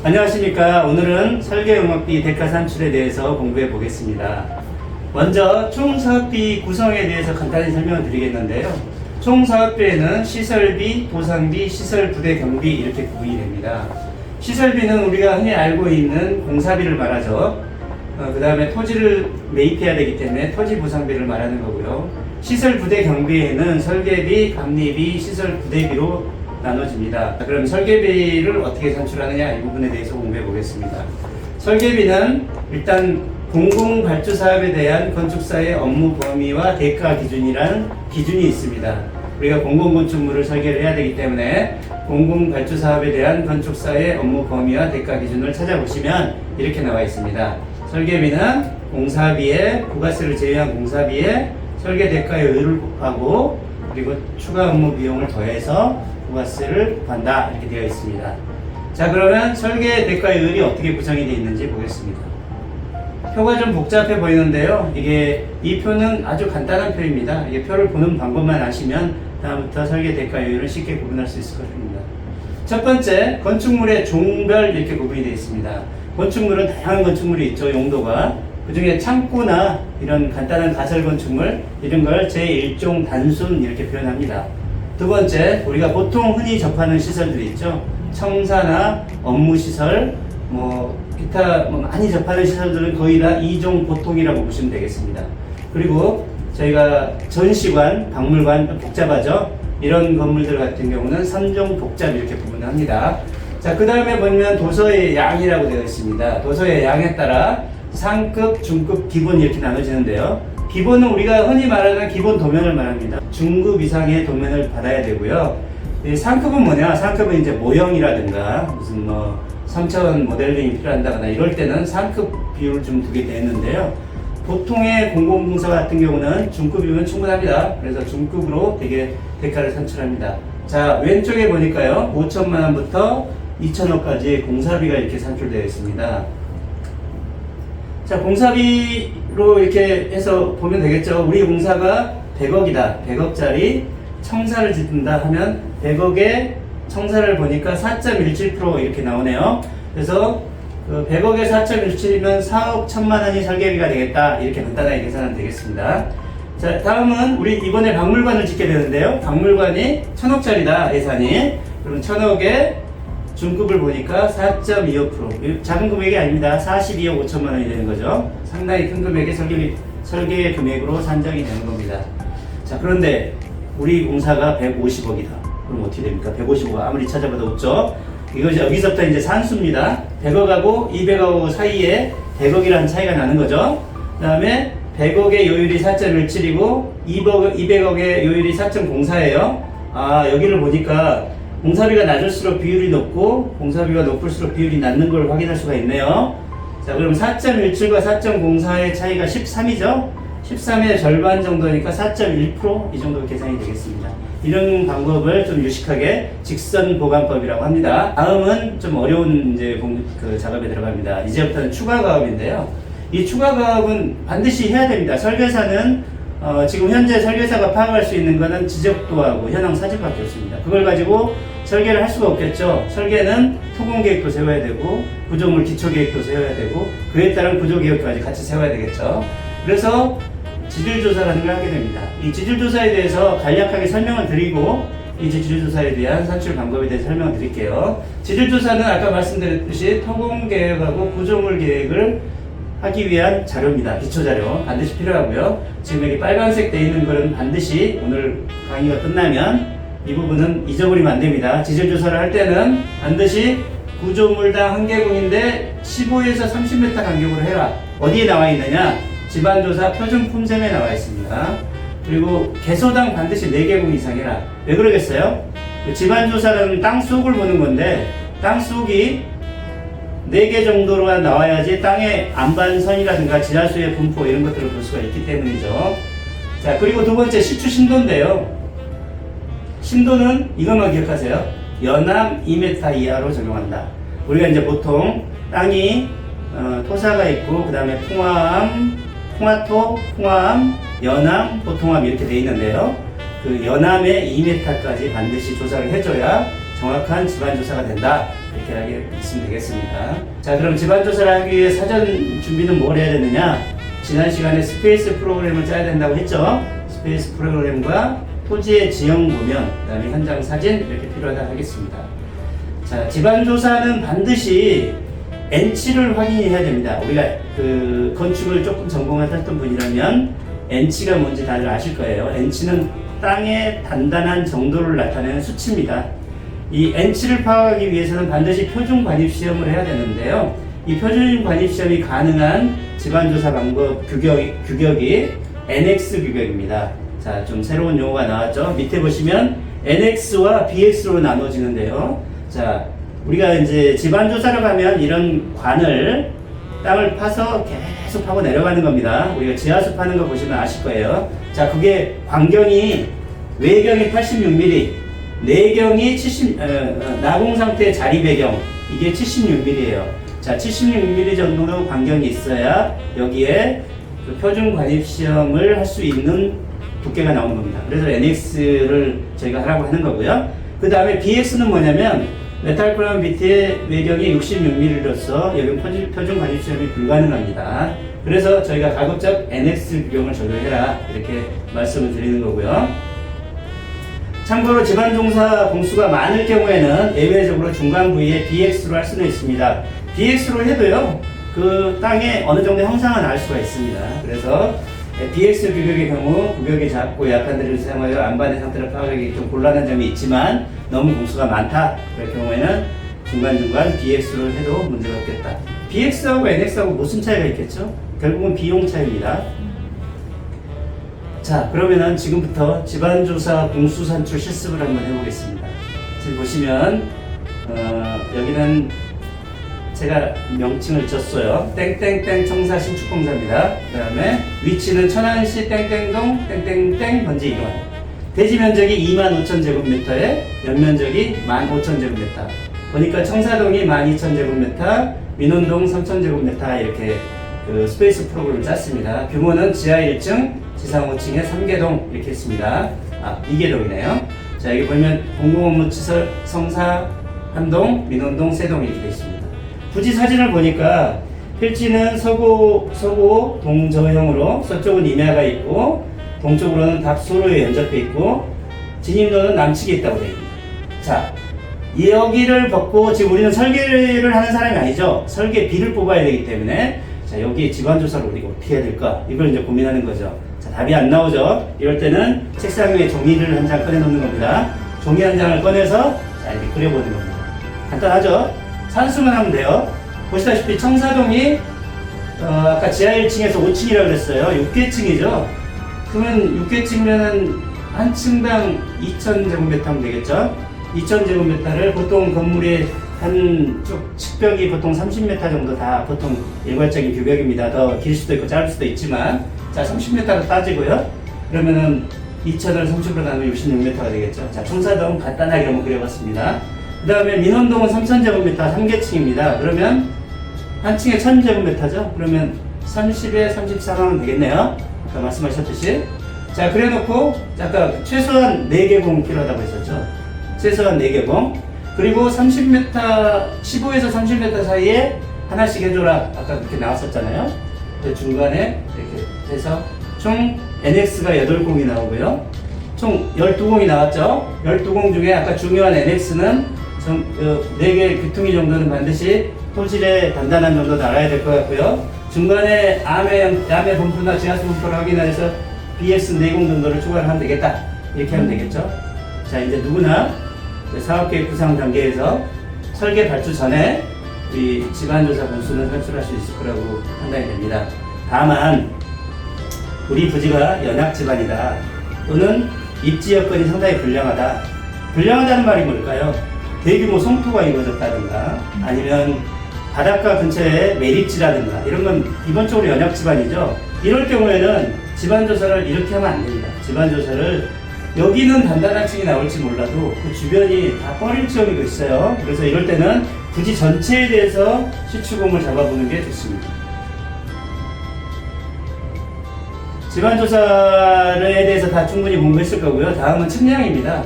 안녕하십니까. 오늘은 설계음악비 대가 산출에 대해서 공부해 보겠습니다. 먼저 총사업비 구성에 대해서 간단히 설명을 드리겠는데요. 총사업비에는 시설비, 보상비, 시설부대 경비 이렇게 구분이 됩니다. 시설비는 우리가 흔히 알고 있는 공사비를 말하죠. 그 다음에 토지를 매입해야 되기 때문에 토지 보상비를 말하는 거고요. 시설부대 경비에는 설계비, 감리비, 시설부대비로 나눠집니다. 그럼 설계비를 어떻게 산출하느냐 이 부분에 대해서 공부해 보겠습니다. 설계비는 일단 공공발주사업에 대한 건축사의 업무 범위와 대가 기준이라는 기준이 있습니다. 우리가 공공건축물을 설계를 해야 되기 때문에 공공발주사업에 대한 건축사의 업무 범위와 대가 기준을 찾아보시면 이렇게 나와 있습니다. 설계비는 공사비에 부가세를 제외한 공사비에 설계 대가의 의를 곱하고 그리고 추가 업무 비용을 더해서 부가세를 곱한다 이렇게 되어 있습니다. 자, 그러면 설계 대가의 의율이 어떻게 구성이 되어 있는지 보겠습니다. 표가 좀 복잡해 보이는데요. 이 표는 아주 간단한 표입니다. 이게 표를 보는 방법만 아시면 다음부터 설계 대가의 의율을 쉽게 구분할 수 있을 것입니다. 첫 번째, 건축물의 종별 이렇게 구분이 되어 있습니다. 건축물은 다양한 건축물이 있죠. 용도가. 그 중에 창고나 이런 간단한 가설 건축물 이런 걸 제1종 단순 이렇게 표현합니다. 두 번째, 우리가 보통 흔히 접하는 시설들이 있죠. 청사나 업무시설, 기타 많이 접하는 시설들은 거의 다 2종 보통이라고 보시면 되겠습니다. 그리고 저희가 전시관, 박물관, 복잡하죠. 이런 건물들 같은 경우는 3종 복잡 이렇게 구분을 합니다. 자, 그 다음에 보면 도서의 양이라고 되어 있습니다. 도서의 양에 따라 상급, 중급, 기본 이렇게 나눠지는데요. 기본은 우리가 흔히 말하는 기본 도면을 말합니다. 중급 이상의 도면을 받아야 되고요. 상급은 뭐냐? 상급은 이제 모형이라든가 무슨 3차원 모델링이 필요한다거나 이럴 때는 상급 비율을 좀 두게 되는데요. 보통의 공공공사 같은 경우는 중급이면 충분합니다. 그래서 중급으로 되게 대가를 산출합니다. 자, 왼쪽에 보니까요. 5천만 원부터 2천원까지 공사비가 이렇게 산출되어 있습니다. 자, 공사비로 이렇게 해서 보면 되겠죠. 우리 공사가 100억이다. 100억짜리 청사를 짓는다 하면 100억에 청사를 보니까 4.17% 이렇게 나오네요. 그래서 100억에 4.17이면 4억 1천만 원이 설계비가 되겠다. 이렇게 간단하게 계산하면 되겠습니다. 자, 다음은 우리 이번에 박물관을 짓게 되는데요. 박물관이 1000억짜리다. 예산이. 그럼 1000억에 중급을 보니까 4.25%. 작은 금액이 아닙니다. 42억 5천만 원이 되는 거죠. 상당히 큰 금액의 설계 금액으로 산정이 되는 겁니다. 자, 그런데 우리 공사가 150억이다. 그럼 어떻게 됩니까? 150억 아무리 찾아봐도 없죠. 이것이 여기서부터 이제 산수입니다. 100억하고 200억 사이에 100억이라는 차이가 나는 거죠. 그 다음에 100억의 요율이 4.17이고 200억의 요율이 4.04예요. 아, 여기를 보니까 공사비가 낮을수록 비율이 높고 공사비가 높을수록 비율이 낮는 걸 확인할 수가 있네요. 자, 그럼 4.17과 4.04의 차이가 13이죠. 13의 절반 정도니까 4.1% 이 정도 계산이 되겠습니다. 이런 방법을 좀 유식하게 직선 보관법이라고 합니다. 다음은 좀 어려운 이제 작업에 들어갑니다. 이제부터는 추가 가업인데요. 이 추가 가업은 반드시 해야 됩니다. 설계사는 지금 현재 설계사가 파악할 수 있는 것은 지적도하고 현황 사진밖에 없습니다. 그걸 가지고 설계를 할 수가 없겠죠. 설계는 토공계획도 세워야 되고 구조물 기초계획도 세워야 되고 그에 따른 구조계획까지 같이 세워야 되겠죠. 그래서 지질조사라는 걸 하게 됩니다. 이 지질조사에 대해서 간략하게 설명을 드리고 이 지질조사에 대한 산출 방법에 대해서 설명을 드릴게요. 지질조사는 아까 말씀드렸듯이 토공계획하고 구조물 계획을 하기 위한 자료입니다. 기초자료 반드시 필요하고요. 지금 여기 빨간색 되어 있는 거는 반드시 오늘 강의가 끝나면 이 부분은 잊어버리면 안 됩니다. 지질조사를 할 때는 반드시 구조물당 한 개공인데 15에서 30m 간격으로 해라. 어디에 나와 있느냐? 집안조사 표준 품셈에 나와 있습니다. 그리고 개소당 반드시 4개공 이상 해라. 왜 그러겠어요? 집안조사는 땅 속을 보는 건데 땅 속이 4개 정도로만 나와야지 땅의 안반선이라든가 지하수의 분포 이런 것들을 볼 수가 있기 때문이죠. 자, 그리고 두 번째 시추 신도인데요. 신도는 이것만 기억하세요. 연암 2m 이하로 적용한다. 우리가 이제 보통 땅이 토사가 있고 그 다음에 풍화암, 풍화토, 풍화암, 연암, 보통암 이렇게 되어 있는데요. 그 연암의 2m까지 반드시 조사를 해줘야 정확한 집안조사가 된다. 이렇게 하게 있으면 되겠습니다. 자, 그럼 집안조사를 하기 위해 사전 준비는 뭘 해야 되느냐? 지난 시간에 스페이스 프로그램을 짜야 된다고 했죠. 스페이스 프로그램과 토지의 지형 보면, 그 다음에 현장 사진 이렇게 필요하다 하겠습니다. 자, 집안조사는 반드시 N치를 확인해야 됩니다. 우리가 그 건축을 조금 전공하셨던 분이라면 N치가 뭔지 다들 아실 거예요. N치는 땅의 단단한 정도를 나타내는 수치입니다. 이 N치를 파악하기 위해서는 반드시 표준 관입 시험을 해야 되는데요. 이 표준 관입 시험이 가능한 집안조사 방법 규격이 NX 규격입니다. 자, 좀 새로운 용어가 나왔죠. 밑에 보시면 NX와 BX로 나눠지는데요. 자, 우리가 이제 집안조사를 가면 이런 관을 땅을 파서 계속 파고 내려가는 겁니다. 우리가 지하수 파는 거 보시면 아실 거예요. 자, 그게 광경이 외경이 86mm, 내경이 70, 나공 상태의 자리 배경, 이게 76mm예요. 자, 76mm 정도로 광경이 있어야 여기에 그 표준 관입 시험을 할 수 있는 두께가 나오는 겁니다. 그래서 NX를 저희가 하라고 하는 거고요. 그 다음에 BX는 뭐냐면 메탈크라운 비트의 외경이 66mm로서 여기 표준 관입 시험이 불가능합니다. 그래서 저희가 가급적 NX 규격을 적용해라 이렇게 말씀을 드리는 거고요. 참고로 집안종사 공수가 많을 경우에는 예외적으로 중간 부위에 BX로 할 수는 있습니다. BX로 해도요, 그 땅에 어느 정도 형상은 알 수가 있습니다. 그래서 BX 규격의 경우 구격이 작고 약한 데를 사용하여 안반의 상태를 파악하기 좀 곤란한 점이 있지만 너무 공수가 많다 그럴 경우에는 중간중간 BX를 해도 문제가 없겠다. BX하고 NX하고 무슨 차이가 있겠죠? 결국은 비용 차이입니다. 자, 그러면은 지금부터 집안조사 공수산출 실습을 한번 해보겠습니다. 지금 보시면 여기는 제가 명칭을 줬어요. 땡땡땡 청사 신축공사입니다. 그 다음에 위치는 천안시 땡땡동 땡땡땡 번지 1원. 대지 면적이 25,000제곱미터에 연면적이 15,000제곱미터. 보니까 청사동이 12,000제곱미터, 민원동 3,000제곱미터 이렇게 그 스페이스 프로그램을 짰습니다. 규모는 지하 1층, 지상 5층에 3개동 이렇게 했습니다. 2개동이네요. 자, 여기 보면 공공업무시설 성사 한동, 민원동 3동 이렇게 되어 있습니다. 부지 사진을 보니까 필지는 서구 동저형으로 서쪽은 임야가 있고 동쪽으로는 답소로에 연접해 있고 진입로는 남측에 있다고 되어 있습니다. 자, 여기를 벗고 지금 우리는 설계를 하는 사람이 아니죠. 설계비를 뽑아야 되기 때문에 자, 여기 집안조사를 우리가 어떻게 해야 될까? 이걸 이제 고민하는 거죠. 자, 답이 안 나오죠. 이럴 때는 책상 위에 종이를 한 장 꺼내 놓는 겁니다. 종이 한 장을 꺼내서 자, 이렇게 그려보는 겁니다. 간단하죠? 산수만 하면 돼요. 보시다시피 청사동이 아까 지하 1층에서 5층이라고 그랬어요. 6개층이죠. 그러면 6개층이면 한 층당 2,000제곱미터 하면 되겠죠. 2,000제곱미터를 보통 건물의 한쪽 측벽이 보통 30m 정도 다 보통 일괄적인 규격입니다. 더 길 수도 있고 짧을 수도 있지만 자, 30m로 따지고요. 그러면은 2,000을 30으로 나누면 66m가 되겠죠. 자, 청사동 간단하게 한번 그려봤습니다. 그 다음에 민원동은 3,000제곱미터 3개층입니다. 그러면 한 층에 1,000제곱미터죠. 그러면 30에 34만 원 되겠네요. 아까 말씀하셨듯이. 자, 그래 놓고 아까 최소한 4개공 필요하다고 했었죠. 최소한 4개공. 그리고 30m, 15에서 30m 사이에 하나씩 해줘라. 아까 그렇게 나왔었잖아요. 중간에 이렇게 해서 총 NX가 8공이 나오고요. 총 12공이 나왔죠. 12공 중에 아까 중요한 NX는 4개 귀퉁이 정도는 반드시 토질의 단단한 정도도 알아야 될 것 같고요. 중간에 암의 분포나 지하수 분포를 확인해서 BX 4공 정도를 추가를 하면 되겠다. 이렇게 하면 되겠죠. 자, 이제 누구나 사업계획 구상 단계에서 설계 발주 전에 우리 집안조사 분수는 산출할 수 있을 거라고 판단이 됩니다. 다만 우리 부지가 연합집안이다 또는 입지 여건이 상당히 불량하다. 불량하다는 말이 뭘까요? 대규모 성토가 이루어졌다든가 아니면 바닷가 근처에 매립지라든가 이런 건 기본적으로 연합집안이죠. 이럴 경우에는 집안조사를 이렇게 하면 안 됩니다. 집안조사를 여기는 단단한 층이 나올지 몰라도 그 주변이 다 뻘일 지형이 있어요. 그래서 이럴 때는 부지 전체에 대해서 시추공을 잡아보는 게 좋습니다. 집안조사에 대해서 다 충분히 공부했을 거고요. 다음은 측량입니다.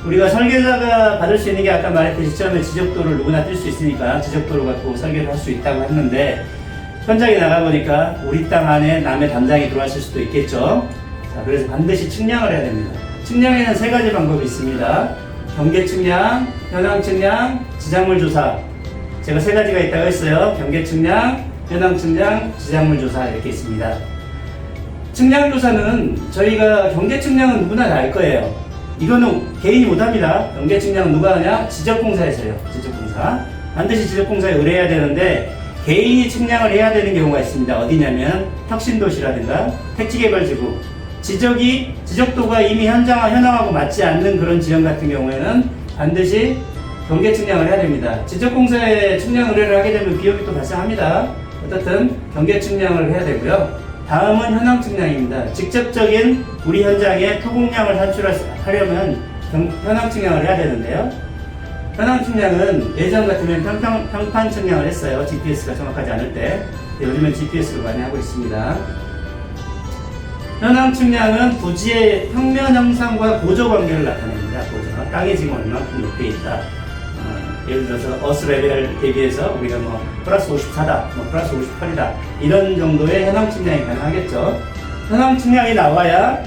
우리가 설계자가 받을 수 있는 게 아까 말했듯이 처음에 지적도를 누구나 뜰 수 있으니까 지적도를 갖고 설계를 할 수 있다고 했는데 현장에 나가보니까 우리 땅 안에 남의 담당이 들어왔을 수도 있겠죠. 자, 그래서 반드시 측량을 해야 됩니다. 측량에는 세 가지 방법이 있습니다. 경계 측량, 현황 측량, 지작물 조사. 제가 세 가지가 있다고 했어요. 경계 측량, 현황 측량, 지작물 조사 이렇게 있습니다. 측량 조사는 저희가 경계 측량은 누구나 다 알 거예요. 이거는 개인이 못합니다. 경계 측량은 누가 하냐? 지적공사에서 해요. 지적공사. 반드시 지적공사에 의뢰해야 되는데 개인이 측량을 해야 되는 경우가 있습니다. 어디냐면 혁신도시라든가 택지개발지구, 지적도가 이미 현황하고 맞지 않는 그런 지형 같은 경우에는 반드시 경계 측량을 해야 됩니다. 지적공사에 측량 의뢰를 하게 되면 비용이 또 발생합니다. 어떻든 경계 측량을 해야 되고요. 다음은 현황 측량입니다. 직접적인 우리 현장에 토공량을 산출하려면 현황 측량을 해야 되는데요. 현황 측량은 예전 같으면 평판 측량을 했어요. GPS가 정확하지 않을 때. 요즘엔 GPS를 많이 하고 있습니다. 현황 측량은 부지의 평면 형상과 고조 관계를 나타냅니다. 고조. 땅이 지금 얼마큼 높이 있다. 예를 들어서 어스 레벨 대비해서 우리가 플러스 54다, 플러스 58이다 이런 정도의 현황 측량이 가능하겠죠. 현황 측량이 나와야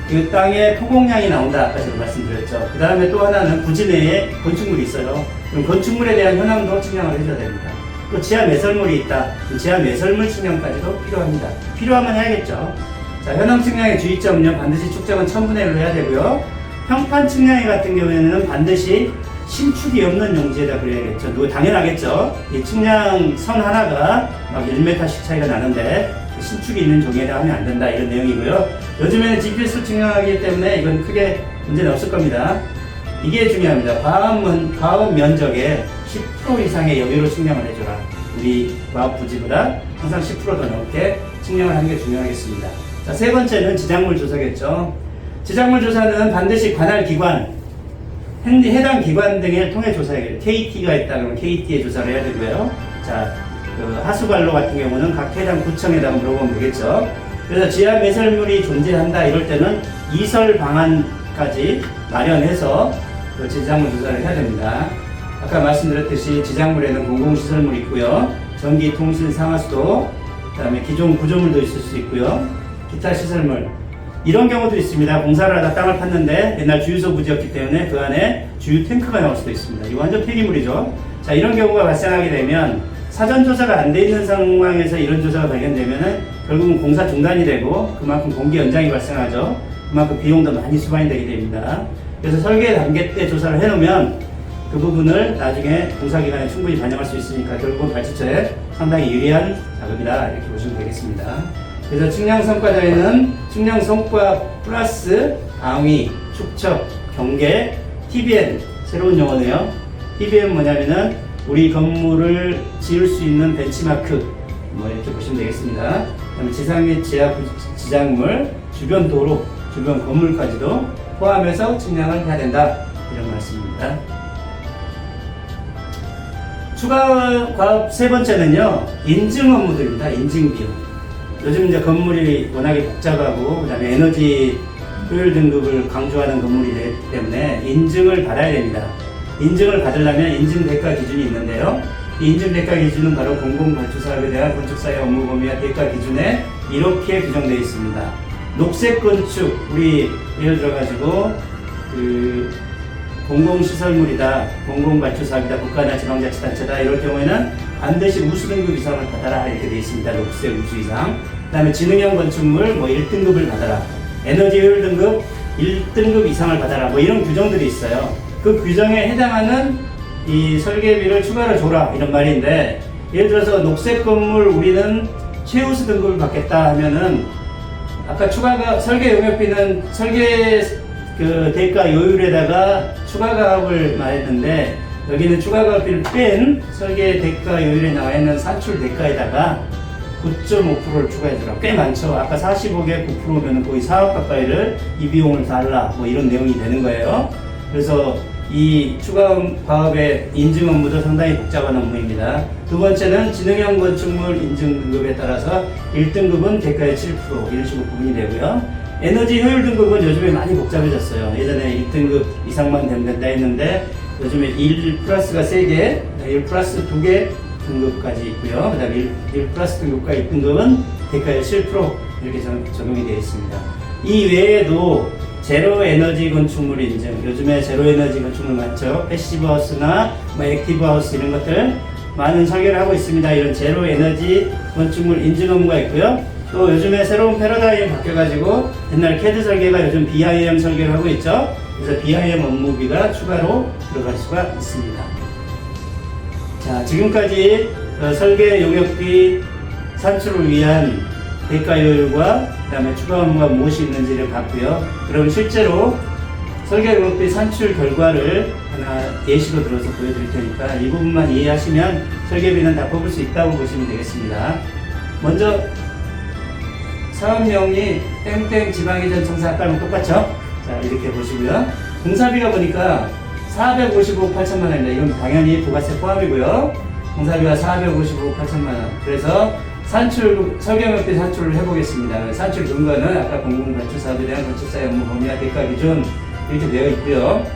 그 땅의 토공량이 나온다. 아까 제가 말씀드렸죠. 그 다음에 또 하나는 부지 내에 건축물이 있어요. 그럼 건축물에 대한 현황도 측량을 해줘야 됩니다. 또 지하 매설물이 있다. 지하 매설물 측량까지도 필요합니다. 필요하면 해야겠죠. 자, 현황 측량의 주의점은요, 반드시 축적은 1000분의 1로 해야 되고요. 평판 측량이 같은 경우에는 반드시 신축이 없는 용지에다 그려야겠죠. 당연하겠죠. 이 측량 선 하나가 막 1m씩 차이가 나는데 신축이 있는 종이에다 하면 안 된다 이런 내용이고요. 요즘에는 GPS 측량하기 때문에 이건 크게 문제는 없을 겁니다. 이게 중요합니다. 과업 면적의 10% 이상의 여유로 측량을 해줘라. 우리 과업 부지보다 항상 10% 더 넘게 측량을 하는 게 중요하겠습니다. 자, 세 번째는 지작물 조사겠죠. 지작물 조사는 반드시 관할 기관, 해당 기관 등을 통해 조사해야 돼요. KT가 있다 그러면 KT에 조사를 해야 되고요. 자, 하수관로 같은 경우는 각 해당 구청에다가 물어보면 되겠죠. 그래서 지하 매설물이 존재한다 이럴 때는 이설 방안까지 마련해서 지작물 조사를 해야 됩니다. 아까 말씀드렸듯이 지작물에는 공공시설물이 있고요. 전기, 통신, 상하수도, 그 다음에 기존 구조물도 있을 수 있고요. 기타 시설물. 이런 경우도 있습니다. 공사를 하다 땅을 팠는데 옛날 주유소 부지였기 때문에 그 안에 주유 탱크가 나올 수도 있습니다. 이거 완전 폐기물이죠. 자, 이런 경우가 발생하게 되면 사전 조사가 안 돼 있는 상황에서 이런 조사가 발견되면은 결국은 공사 중단이 되고 그만큼 공기 연장이 발생하죠. 그만큼 비용도 많이 수반이 되게 됩니다. 그래서 설계 단계 때 조사를 해놓으면 그 부분을 나중에 공사 기간에 충분히 반영할 수 있으니까 결국은 발주처에 상당히 유리한 작업이다 이렇게 보시면 되겠습니다. 그래서 측량 성과자에는 측량 성과 플러스 방위, 축척, 경계, TBN 새로운 용어네요. TBN 뭐냐면은 우리 건물을 지을 수 있는 벤치마크 이렇게 보시면 되겠습니다. 그다음에 지상 및 지하 지작물, 주변 도로, 주변 건물까지도 포함해서 측량을 해야 된다 이런 말씀입니다. 추가 과업 세 번째는요, 인증 업무들입니다. 인증 비용. 요즘 이제 건물이 워낙에 복잡하고 그다음에 에너지 효율 등급을 강조하는 건물이기 때문에 인증을 받아야 됩니다. 인증을 받으려면 인증 대가 기준이 있는데요. 이 인증 대가 기준은 바로 공공발주사업에 대한 건축사의 업무 범위와 대가 기준에 이렇게 규정되어 있습니다. 녹색 건축, 우리 예를 들어가지고 공공시설물이다, 공공발주사업이다, 국가나 지방자치단체다 이럴 경우에는 반드시 우수 등급 이상을 받아라 이렇게 되어 있습니다. 녹색 우수 이상. 그 다음에 지능형 건축물 1등급을 받아라, 에너지 효율 등급 1등급 이상을 받아라 이런 규정들이 있어요. 그 규정에 해당하는 이 설계비를 추가로 줘라 이런 말인데, 예를 들어서 녹색 건물 우리는 최우수 등급을 받겠다 하면은 아까 추가가 설계 용역비는 설계 대가 요율에다가 추가 가압을 말했는데 여기는 추가 가압비를 뺀 설계 대가 요율에 나와 있는 산출 대가에다가 9.5%를 추가해주라. 꽤 많죠. 아까 45개 9%면 거의 4억 가까이를 이 비용을 달라 이런 내용이 되는 거예요. 그래서 이 추가 과업의 인증 업무도 상당히 복잡한 업무입니다. 두 번째는 지능형 건축물 인증 등급에 따라서 1등급은 대가의 7% 이런 식으로 구분이 되고요. 에너지 효율 등급은 요즘에 많이 복잡해졌어요. 예전에 1등급 이상만 되면 된다 했는데 요즘에 1 플러스가 3개, 1 플러스 2개 등급까지 있고요. 그 다음에 1 플러스 등급과 1등급은 대가율 7% 이렇게 적용이 되어 있습니다. 이 외에도 제로 에너지 건축물 인증, 요즘에 제로 에너지 건축물 많죠. 패시브 하우스나 액티브 하우스 이런 것들 많은 설계를 하고 있습니다. 이런 제로 에너지 건축물 인증 업무가 있고요. 또 요즘에 새로운 패러다임이 바뀌어가지고 옛날 캐드 설계가 요즘 BIM 설계를 하고 있죠. 그래서 BIM 업무비가 추가로 들어갈 수가 있습니다. 자, 지금까지 설계 용역비 산출을 위한 대가율과 그 다음에 추가 업무가 무엇이 있는지를 봤고요. 그럼 실제로 설계 용역비 산출 결과를 하나 예시로 들어서 보여드릴 테니까 이 부분만 이해하시면 설계비는 다 뽑을 수 있다고 보시면 되겠습니다. 먼저 사업명이 땡땡 지방이전 청사 아까랑 똑같죠? 자, 이렇게 보시고요. 공사비가 보니까 455억 8천만 원입니다. 이건 당연히 부가세 포함이고요. 공사비가 455억 8천만 원. 그래서 설계용역비 산출을 해보겠습니다. 산출 근거는 아까 공공건축사업에 대한 건축사의 업무 범위와 대가 기준 이렇게 되어 있고요.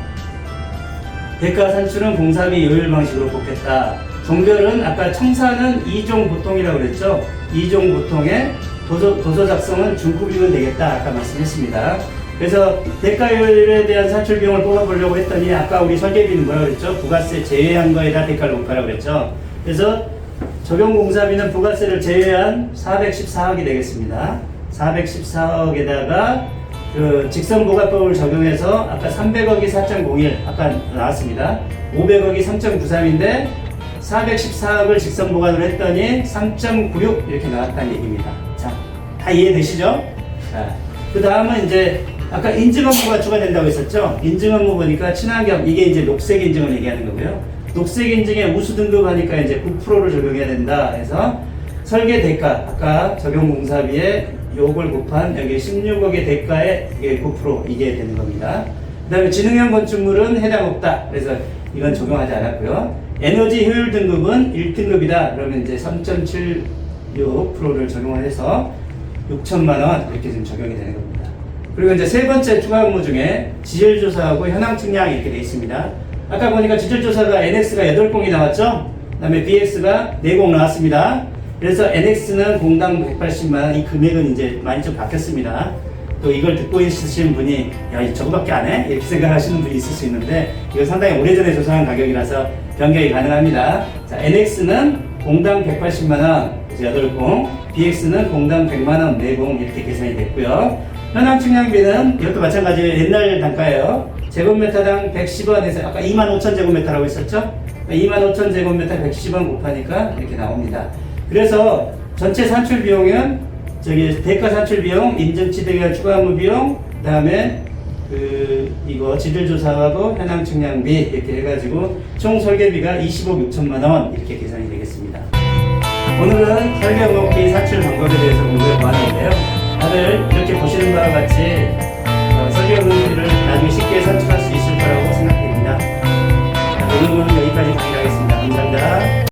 대가 산출은 공사비 요율 방식으로 뽑겠다. 종별은 아까 청사는 2종 보통이라고 그랬죠. 2종 보통에 도서 작성은 중급이면 되겠다. 아까 말씀했습니다. 그래서 대가율에 대한 산출 비용을 뽑아보려고 했더니 아까 우리 설계비는 뭐라고 그랬죠? 부가세 제외한 거에다 대가를 곱하라고 그랬죠. 그래서 적용 공사비는 부가세를 제외한 414억이 되겠습니다. 414억에다가 그 직선부가법을 적용해서 아까 300억이 4.01 아까 나왔습니다. 500억이 3.93인데 414억을 직선부가로 했더니 3.96 이렇게 나왔다는 얘기입니다. 자, 다 이해되시죠? 자, 그 다음은 이제 아까 인증 업무가 추가된다고 했었죠? 인증 업무 보니까 친환경, 이게 이제 녹색 인증을 얘기하는 거고요. 녹색 인증에 우수 등급 하니까 이제 9%를 적용해야 된다 해서 설계 대가, 아까 적용 공사비에 요걸 곱한 여기 16억의 대가에 이게 9% 이게 되는 겁니다. 그 다음에 지능형 건축물은 해당 없다. 그래서 이건 적용하지 않았고요. 에너지 효율 등급은 1등급이다. 그러면 이제 3.76%를 적용을 해서 6천만 원 이렇게 지금 적용이 되는 겁니다. 그리고 이제 세 번째 추가 업무 중에 지질조사하고 현황 측량 이렇게 되어 있습니다. 아까 보니까 지질조사가 NX가 8공이 나왔죠? 그 다음에 BX가 4공 나왔습니다. 그래서 NX는 공당 180만 원, 이 금액은 이제 많이 좀 바뀌었습니다. 또 이걸 듣고 있으신 분이 야, 저거밖에 안 해? 이렇게 생각하시는 분이 있을 수 있는데 이거 상당히 오래전에 조사한 가격이라서 변경이 가능합니다. 자, NX는 공당 180만 원, 8공, BX는 공당 100만 원, 4공 이렇게 계산이 됐고요. 현황 측량비는 이것도 마찬가지로 옛날 단가예요. 제곱미터당 110원에서 아까 25,000제곱미터라고 했었죠? 25,000제곱미터 110원 곱하니까 이렇게 나옵니다. 그래서 전체 산출 비용은 저기 대가 산출 비용, 인증 취득에 대한 추가 업무 비용, 그다음에 이거 지질 조사하고 현황 측량비 이렇게 해가지고 총 설계비가 20억 6천만 원 이렇게 계산이 되겠습니다. 오늘은 설계 업무비 산출 방법에 대해서 공부해 보았는데요. 다들 이렇게 보시는 바와 같이